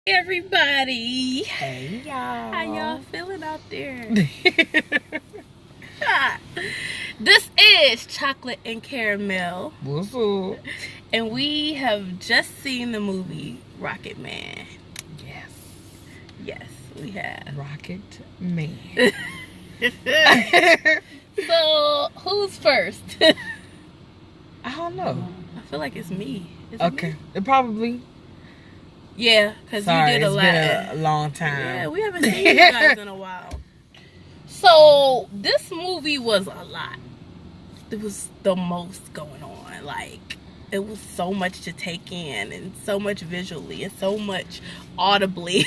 Everybody, Hey y'all. how y'all feeling out there? This is Chocolate and Caramel. What's up? And we have just seen the movie Rocket Man. Yes, we have. Rocket Man. So, who's first? I don't know. I feel like it's me. Okay. It probably. Yeah, because you did a lot. It's been a long time. Yeah, we haven't seen you guys in a while. So, this movie was a lot. It was the most going on. Like, it was so much to take in, and so much visually, and so much audibly.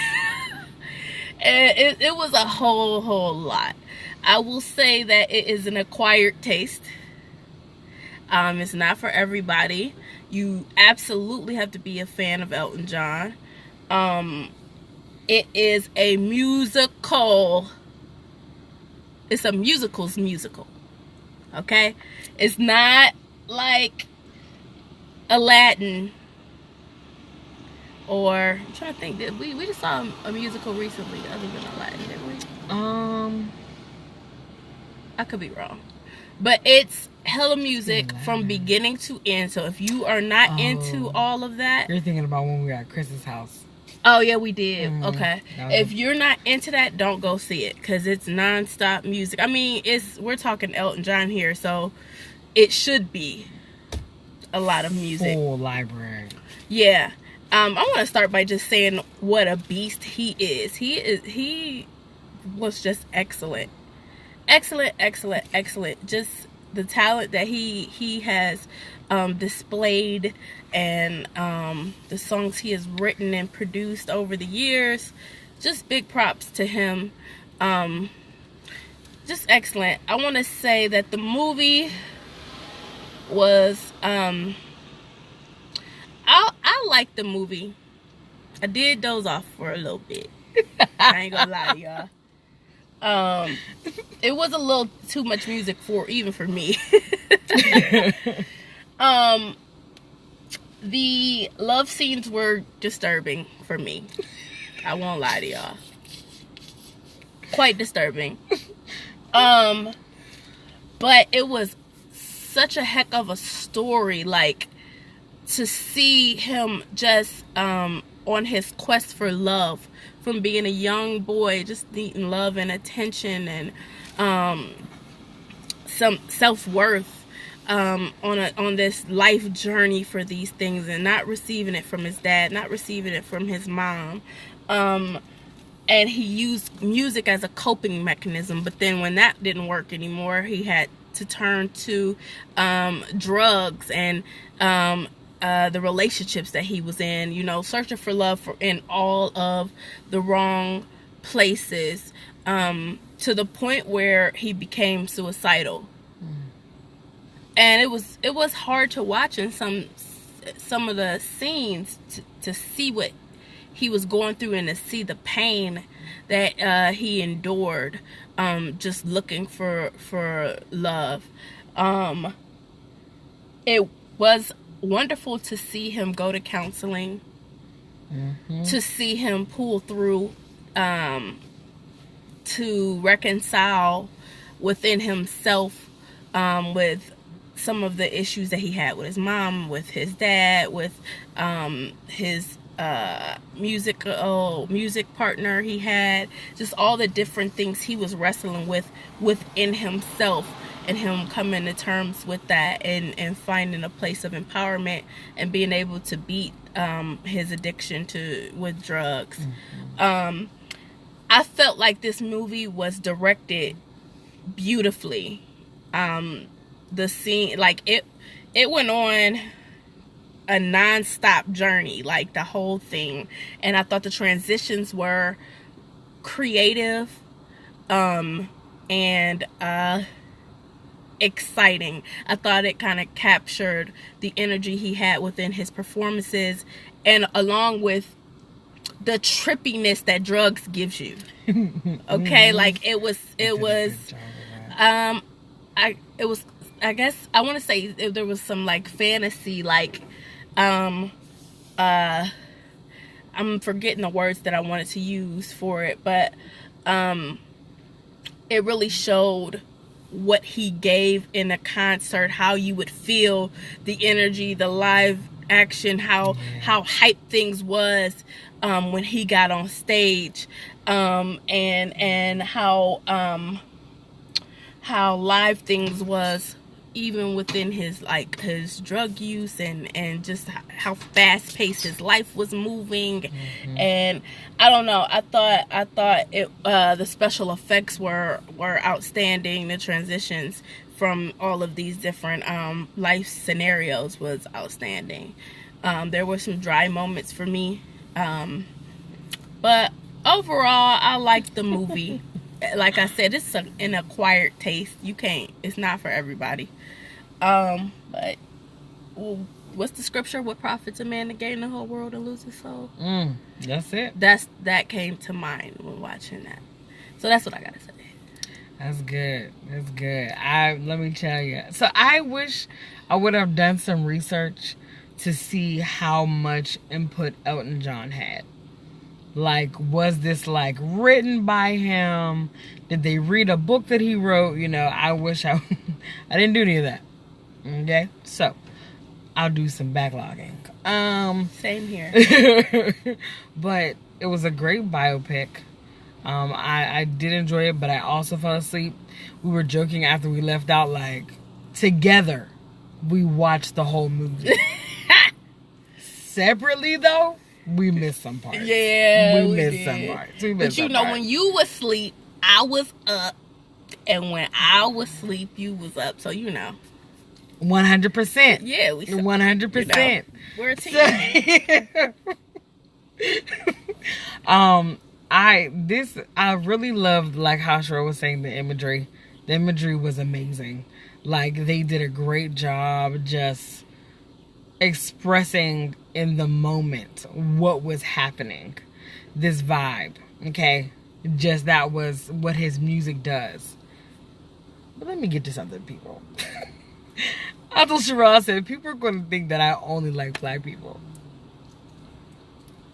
And it was a whole lot. I will say that it is an acquired taste. It's not for everybody. You absolutely have to be a fan of Elton John. It is a musical. It's a musical's musical. Okay? It's not like Aladdin. Or, I'm trying to think. We just saw a musical recently other than Aladdin, didn't we? I could be wrong. But it's hella music from beginning to end. So if you are not into all of that. You're thinking about when we were at Chris's house. Oh, yeah, we did. Okay. If you're not into that, don't go see it. Because it's non-stop music. I mean, we're talking Elton John here. So it should be a lot of music. Full library. Yeah. I want to start by just saying what a beast he is. He was just excellent. Excellent. Just the talent that he has displayed, and the songs he has written and produced over the years. Just big props to him. Just excellent. I want to say that the movie was I liked the movie. I did doze off for a little bit. I ain't gonna lie to y'all. It was a little too much music even for me. The love scenes were disturbing for me. I won't lie to y'all. Quite disturbing. But it was such a heck of a story. Like, to see him just on his quest for love, from being a young boy, just needing love and attention, and some self-worth, on this life journey for these things, and not receiving it from his dad, not receiving it from his mom, and he used music as a coping mechanism. But then when that didn't work anymore, he had to turn to drugs and the relationships that he was in, searching for love in all of the wrong places, to the point where he became suicidal. And it was hard to watch in some of the scenes to see what he was going through, and to see the pain that he endured, just looking for love. It was wonderful to see him go to counseling, to see him pull through, to reconcile within himself, with some of the issues that he had with his mom, with his dad, with his music partner he had, just all the different things he was wrestling with within himself, and him coming to terms with that, and finding a place of empowerment, and being able to beat his addiction with drugs. I felt like this movie was directed beautifully. The scene, like, it went on a non-stop journey, like the whole thing, and I thought the transitions were creative, and exciting. I thought it kind of captured the energy he had within his performances, and along with the trippiness that drugs gives you. Okay, like it was I guess I want to say there was some like fantasy, like I I'm forgetting the words that I wanted to use for it, but it really showed what he gave in a concert, how you would feel the energy, the live action, how hype things was when he got on stage, and how live things was even within his his drug use, and just how fast paced his life was moving. And I don't know, I thought it the special effects were outstanding. The transitions from all of these different life scenarios was outstanding. There were some dry moments for me, but overall I liked the movie. Like I said, it's an acquired taste. It's not for everybody. But what's the scripture? What profits a man to gain the whole world and lose his soul? That's it. That came to mind when watching that. So that's what I gotta say. That's good. That's good. Let me tell you. So I wish I would have done some research to see how much input Elton John had. Like, was this like written by him? Did they read a book that he wrote? You know, I wish I didn't do any of that. Okay, so I'll do some backlogging. Same here. But it was a great biopic. I did enjoy it, but I also fell asleep. We were joking after we left out, like, together we watched the whole movie. Separately, though, we missed some parts. Yeah, we missed some parts. But you know, when you was asleep, I was up. And when I was asleep, you was up. So, you know. 100%. Yeah, we 100%. We're a team. I really loved, like how Sherelle was saying, the imagery. The imagery was amazing. Like, they did a great job just expressing in the moment what was happening. This vibe, okay? Just that was what his music does. But let me get to something, people. I told Sherelle, I said, people are going to think that I only like black people.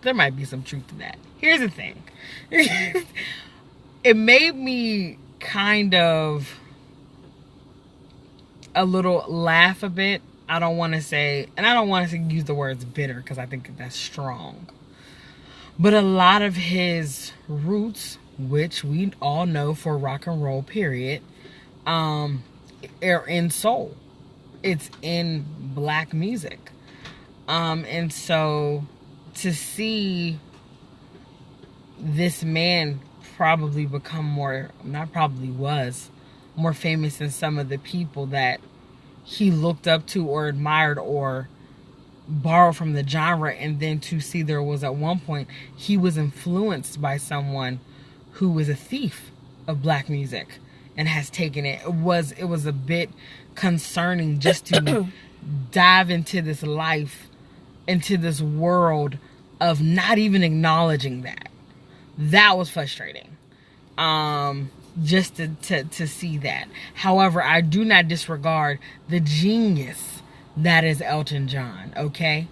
There might be some truth to that. Here's the thing. It made me kind of a little laugh a bit. I don't want to say, and I don't want to use the words bitter because I think that's strong. But a lot of his roots, which we all know for rock and roll, period, are in soul. It's in black music. And so to see this man probably become more famous than some of the people that he looked up to or admired or borrowed from the genre, and then to see there was at one point he was influenced by someone who was a thief of black music and has taken it. It was a bit concerning just to dive into this life, into this world of not even acknowledging that. That was frustrating. Just to see that. However, I do not disregard the genius that is Elton John, okay?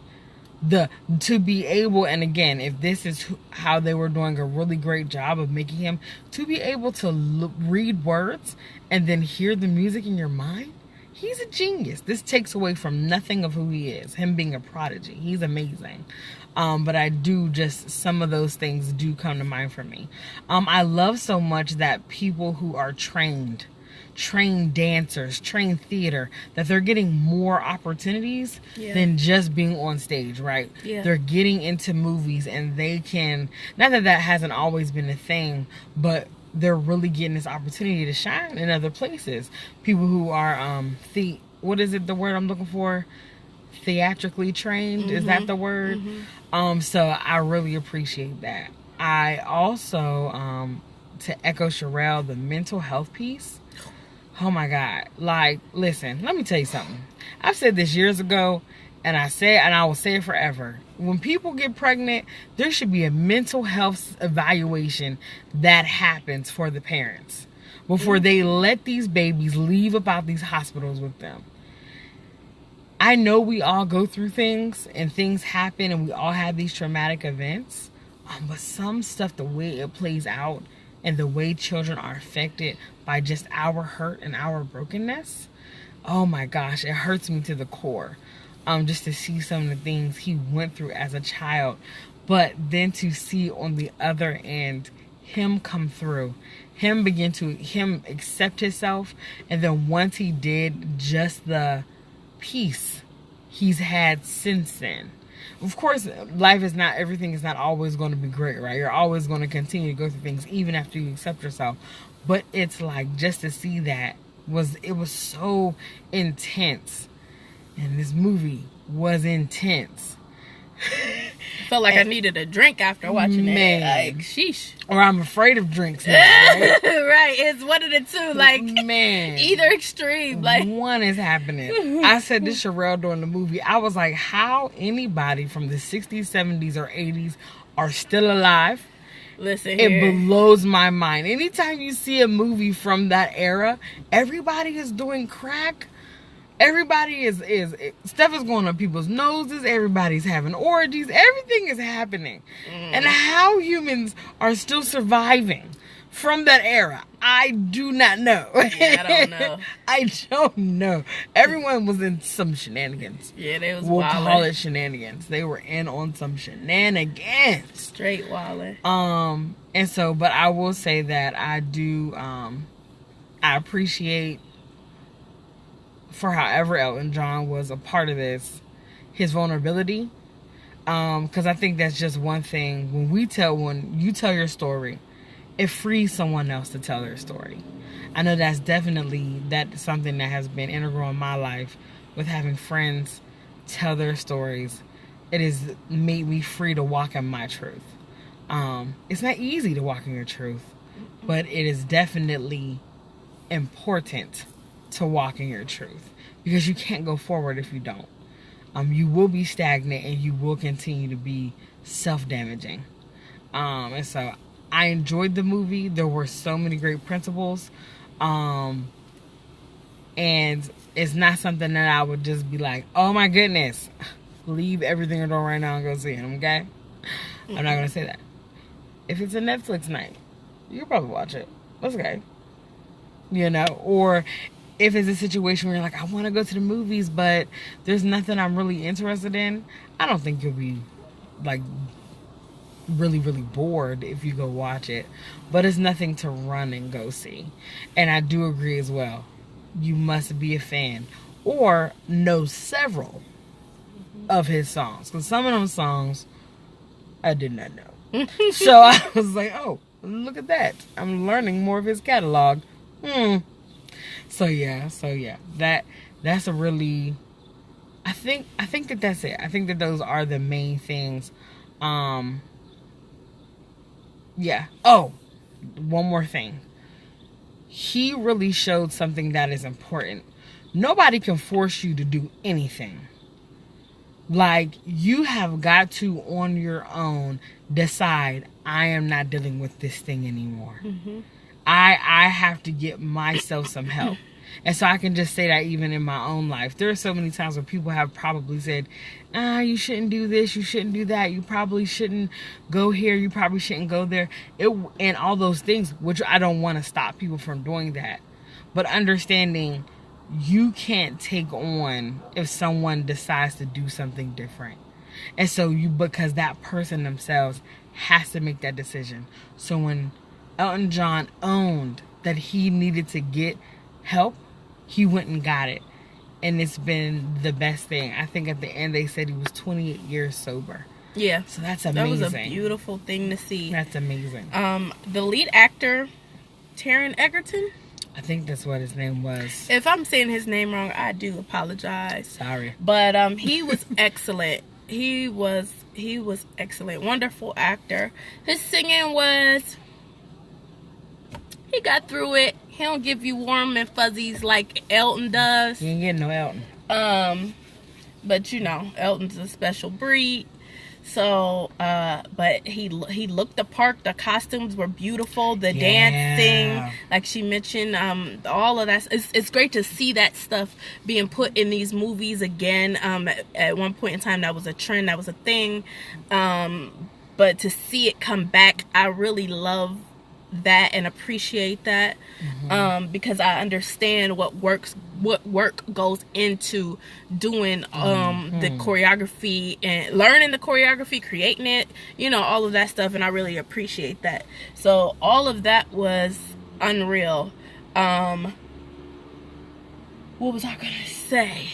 To be able, and again, if this is how they were doing a really great job of making him, to be able to read words and then hear the music in your mind, he's a genius. This takes away from nothing of who he is, him being a prodigy. He's amazing. But I do just, some of those things do come to mind for me. I love so much that people who are trained dancers, trained theater, that they're getting more opportunities than just being on stage, right? Yeah. They're getting into movies and they can, not that hasn't always been a thing, but they're really getting this opportunity to shine in other places. People who are, what is it, the word I'm looking for? Theatrically trained, is that the word? So I really appreciate that. I also, to echo Sherelle, the mental health piece, oh my God, like, listen, let me tell you something. I've said this years ago, and I will say it forever. When people get pregnant, there should be a mental health evaluation that happens for the parents before they let these babies leave about these hospitals with them. I know we all go through things and things happen and we all have these traumatic events. But some stuff, the way it plays out and the way children are affected by just our hurt and our brokenness, oh my gosh, it hurts me to the core. Just to see some of the things he went through as a child, but then to see on the other end him come through, him accept himself, and then once he did, just the peace he's had since then. Of course, everything is not always going to be great, right? You're always going to continue to go through things even after you accept yourself. But it's like, just to see that was so intense. And this movie was intense. I felt like I needed a drink after watching it. Like, sheesh. Or I'm afraid of drinks now, right? Right. It's one of the two. Like, man, either extreme. Like, one is happening. I said this Sherelle during the movie. I was like, how anybody from the 60s, 70s, or 80s are still alive? Listen here. It blows my mind. Anytime you see a movie from that era, everybody is doing crack. Everybody is stuff is going on people's noses. Everybody's having orgies. Everything is happening. And how humans are still surviving from that era, I do not know. Yeah, I don't know. I don't know. Everyone was in some shenanigans. Yeah, they was We'll wilding. call it shenanigans. They were in on some shenanigans. Straight wilding. And so, but I will say that I do, I appreciate, for however Elton John was a part of this, his vulnerability. Because I think that's just one thing. When you tell your story, it frees someone else to tell their story. I know that's something that has been integral in my life, with having friends tell their stories. It has made me free to walk in my truth. It's not easy to walk in your truth, but it is definitely important to walk in your truth, because you can't go forward if you don't. You will be stagnant and you will continue to be self-damaging. And so I enjoyed the movie. There were so many great principles. And it's not something that I would just be like, oh my goodness, leave everything you're doing right now and go see it, okay? I'm not going to say that. If it's a Netflix night, you'll probably watch it. That's okay. Or if it's a situation where you're like, I want to go to the movies, but there's nothing I'm really interested in, I don't think you'll be like really, really bored if you go watch it. But it's nothing to run and go see. And I do agree as well. You must be a fan or know several of his songs. Because some of them songs I did not know. So I was like, oh, look at that. I'm learning more of his catalog. So yeah, that's a really, I think that's it. I think that those are the main things. Yeah. Oh, one more thing. He really showed something that is important. Nobody can force you to do anything. Like, you have got to, on your own, decide, I am not dealing with this thing anymore. I have to get myself some help. And so I can just say that even in my own life. There are so many times where people have probably said, you shouldn't do this, you shouldn't do that, you probably shouldn't go here, you probably shouldn't go there. And all those things, which I don't want to stop people from doing that. But understanding you can't take on if someone decides to do something different. And so because that person themselves has to make that decision. So when Elton John owned that he needed to get help, he went and got it. And it's been the best thing. I think at the end they said he was 28 years sober. Yeah. So that's amazing. That was a beautiful thing to see. That's amazing. The lead actor, Taron Egerton, I think that's what his name was. if I'm saying his name wrong, I do apologize. Sorry. But he was excellent. He was excellent. Wonderful actor. His singing was, he got through it. He don't give you warm and fuzzies like Elton does. You ain't getting no Elton. But Elton's a special breed. So, but he looked the part. The costumes were beautiful. The Yeah. dancing, like she mentioned, all of that. It's great to see that stuff being put in these movies again. At one point in time, that was a trend. That was a thing. But to see it come back, I really love that and appreciate that, because I understand what work goes into doing the choreography and learning the choreography, creating it, all of that stuff, and I really appreciate that. So all of that was unreal. What was I gonna say?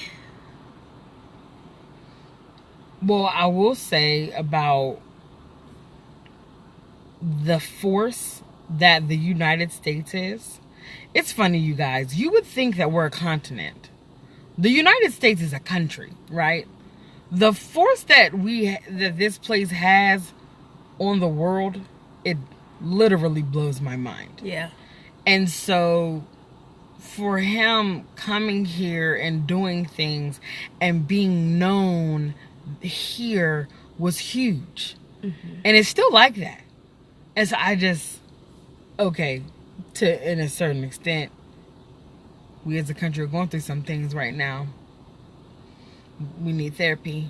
Well, I will say about the force that the United States is. It's funny, you guys. You would think that we're a continent. The United States is a country, right? The force that this place has on the world, it literally blows my mind. Yeah. And so for him coming here and doing things and being known here was huge. And it's still like that. And so I just, okay, in a certain extent, we as a country are going through some things right now. We need therapy.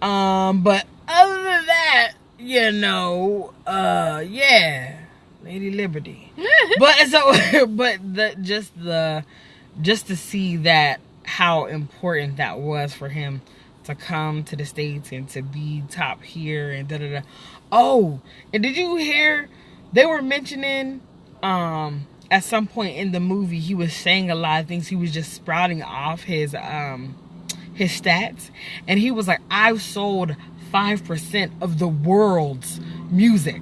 But other than that, yeah, Lady Liberty. But just to see that, how important that was for him to come to the States and to be top here and da-da-da. Oh, and did you hear they were mentioning at some point in the movie he was saying a lot of things. He was just sprouting off his stats, and he was like, I've sold 5% of the world's music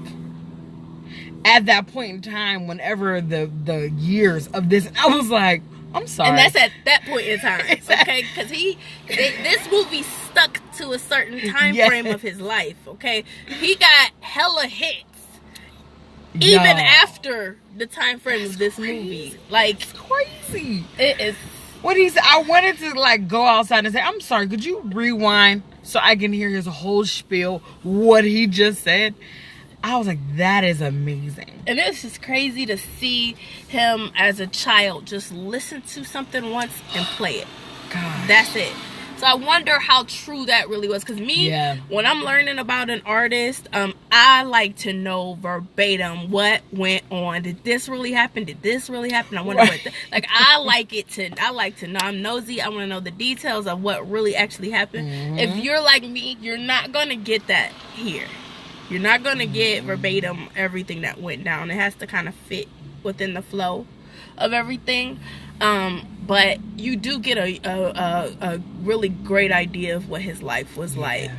at that point in time, whenever the years of this. And I was like, I'm sorry. And that's at that point in time, okay? Because this movie stuck to a certain time frame of his life, okay? He got hella hits even after the time frame of this movie. Like, it's crazy. It is. What he said, I wanted to go outside and say, I'm sorry, could you rewind so I can hear his whole spiel, what he just said? I was like, that is amazing. And it's just crazy to see him as a child just listen to something once and play it. God. That's it. So I wonder how true that really was. Because when I'm learning about an artist, I like to know verbatim what went on. Did this really happen? Did this really happen? I wonder what. I like to know. I'm nosy. I want to know the details of what really actually happened. If you're like me, you're not gonna get that here. You're not gonna get verbatim everything that went down. It has to kind of fit within the flow of everything. But you do get a really great idea of what his life was like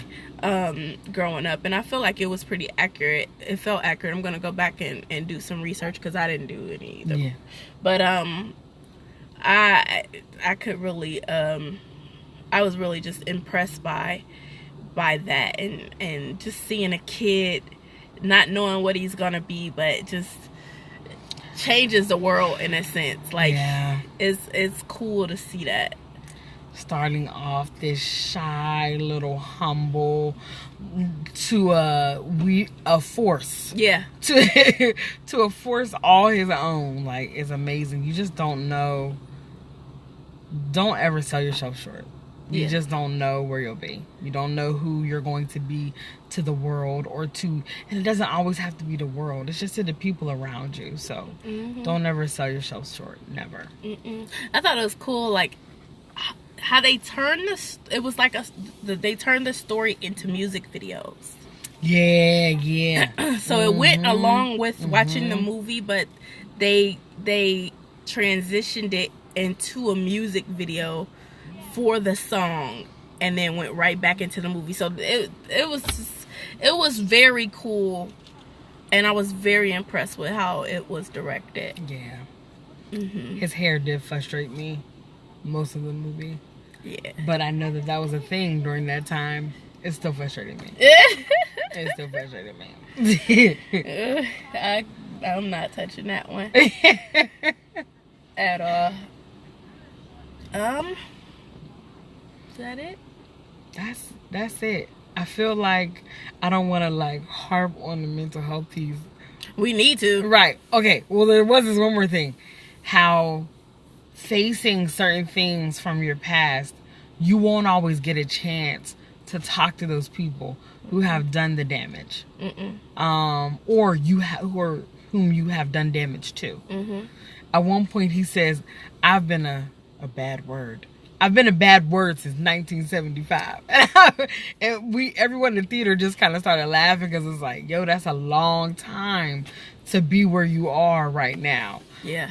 growing up, and I feel like it was pretty accurate. It felt accurate. I'm gonna go back and do some research because I didn't do any either. Yeah. But I could really I was really just impressed by that, and just seeing a kid not knowing what he's gonna be, but just changes the world in a sense. Like, it's cool to see that. Starting off this shy, little humble, to a force. Yeah. To a force all his own. Like, it's amazing. You just don't know. Don't ever sell yourself short. You just don't know where you'll be. You don't know who you're going to be to the world, and it doesn't always have to be the world. It's just to the people around you. So don't ever sell yourself short. Never. I thought it was cool, like how they turned this. It was like they turned the story into music videos. Yeah. So it went along with watching the movie, but they transitioned it into a music video for the song, and then went right back into the movie. So it was very cool, and I was very impressed with how it was directed. Yeah. His hair did frustrate me most of the movie. Yeah. But I know that was a thing during that time. It still frustrated me. It still frustrated me. I'm not touching that one at all. Is that it? That's it. I feel like I don't want to like harp on the mental health piece. We need to. Right. Okay. Well, there was this one more thing. How facing certain things from your past, you won't always get a chance to talk to those people who have done the damage. Or whom you have done damage to. At one point he says, I've been a bad word. I've been a bad word since 1975. And everyone in the theater just kind of started laughing because it's like, yo, that's a long time to be where you are right now. Yeah.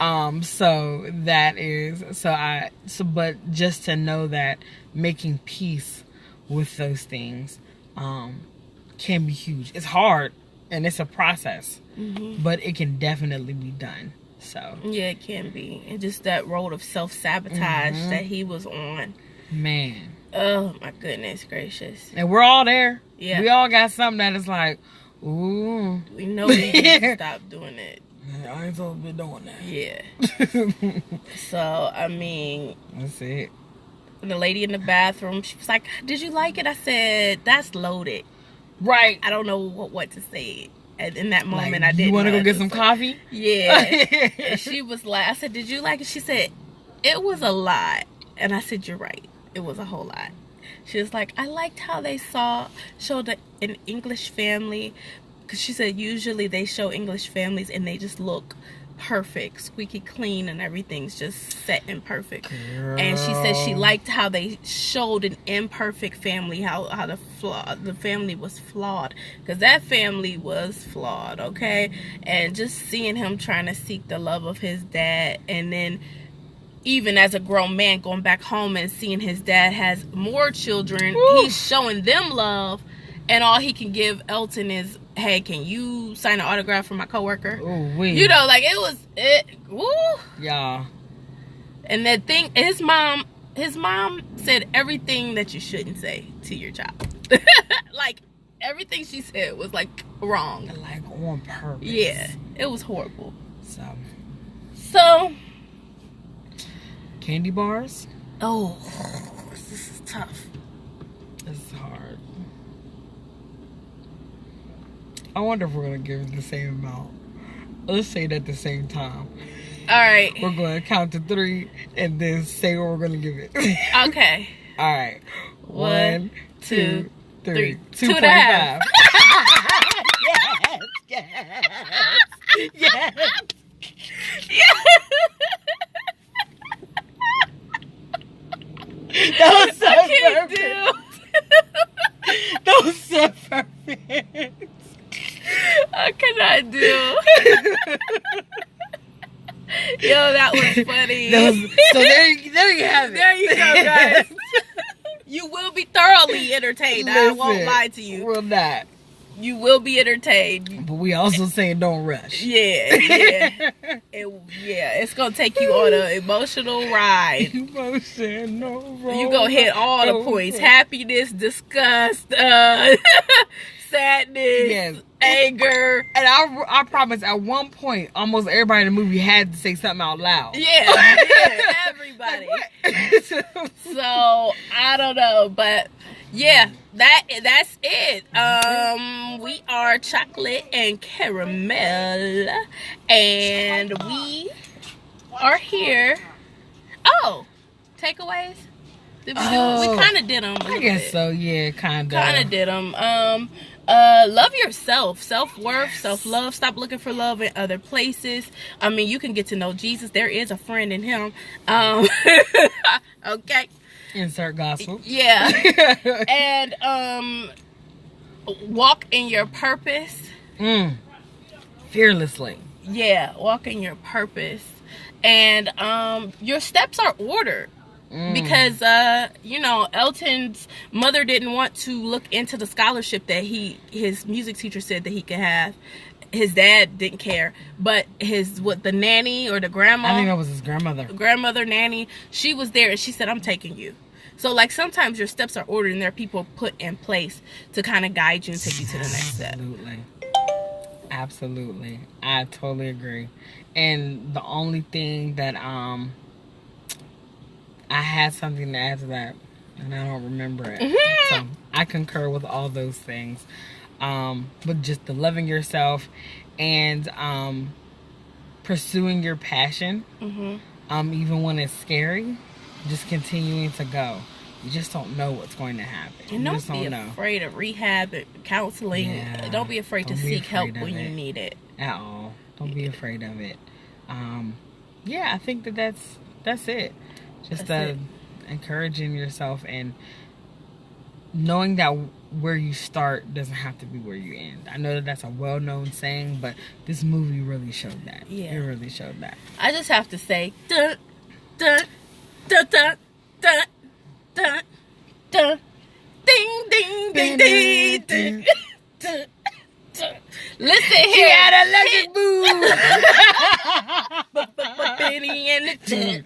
But just to know that making peace with those things can be huge. It's hard and it's a process, but it can definitely be done. So yeah, it can be. And just that road of self-sabotage that he was on. Man. Oh, my goodness gracious. And we're all there. Yeah. We all got something that is like, ooh. We know we need to stop doing it. I ain't supposed to be doing that. Yeah. So, I mean. That's it. The lady in the bathroom, she was like, did you like it? I said, that's loaded. Right. I don't know what to say. And in that moment, like, I didn't. You want to go get some coffee? Yeah. And she was like, I said, did you like it? She said, it was a lot. And I said, you're right. It was a whole lot. She was like, I liked how they showed an English family. Because she said, usually they show English families and they just look perfect, squeaky clean, and everything's just set and perfect. Girl. And she said she liked how they showed an imperfect family, how the family was flawed, because that family was flawed, okay? And just seeing him trying to seek the love of his dad, and then even as a grown man going back home and seeing his dad has more children, he's showing them love, and all he can give Elton is, hey, can you sign an autograph for my coworker? Ooh, wee. You know, like woo. Yeah. And that thing, his mom said everything that you shouldn't say to your child. Like, everything she said was, like, wrong. Like, on purpose. Yeah. It was horrible. So. Candy bars? Oh, this is tough. This is hard. I wonder if we're going to give it the same amount. Let's say it at the same time. All right. We're going to count to 3 and then say what we're going to give it. Okay. All right. 1, 2, 3. 2.5. Yes. That was so perfect. That was so perfect. I cannot do. Yo, that was funny. So there you have it. There you go, guys. You will be thoroughly entertained. Listen, I won't lie to you. We're not. You will be entertained. But we also saying don't rush. Yeah. It's going to take you on an emotional ride. Emotional roller. You going to hit all the points. Happiness, disgust, sadness, yes, anger. And I promise at one point, almost everybody in the movie had to say something out loud. Yeah, everybody. So, I don't know, but yeah, that's it. We are chocolate and caramel, and we are here. Oh, takeaways? Did we do them? We kind of did them. I guess so. Yeah, kind of. Kind of did them. Love yourself, self-worth, self-love. Stop looking for love in other places. I mean, you can get to know Jesus. There is a friend in him. Okay. Insert gospel. Yeah. And walk in your purpose. Fearlessly. Yeah, walk in your purpose. And your steps are ordered. Because Elton's mother didn't want to look into the scholarship that his music teacher said that he could have. His dad didn't care, but the nanny or the grandma, I think that was his grandmother nanny, she was there and she said, I'm taking you. So like sometimes your steps are ordered and there are people put in place to kind of guide you and take you to the next step. Absolutely. I totally agree. And the only thing that I had something to add to that, and I don't remember it. So I concur with all those things. But just the loving yourself and pursuing your passion, even when it's scary, just continuing to go. You just don't know what's going to happen. And don't be afraid of rehab and counseling. Yeah, don't be afraid to seek help when you need it. At all. Don't be afraid of it. Yeah, I think that's it. Just encouraging yourself and knowing that where you start doesn't have to be where you end. I know that's a well-known saying, but this movie really showed that. Yeah. It really showed that. I just have to say, dun, dun, dun, dun, dun, dun, dun, ding, ding, ding, ding, ding, dun, dun. Listen here. She had a electric boo. Benny and the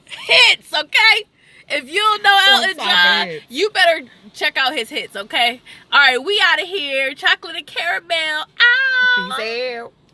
hits, okay? If you don't know Elton John, you better check out his hits, okay? All right, we out of here. Chocolate and caramel. Out. Peace out.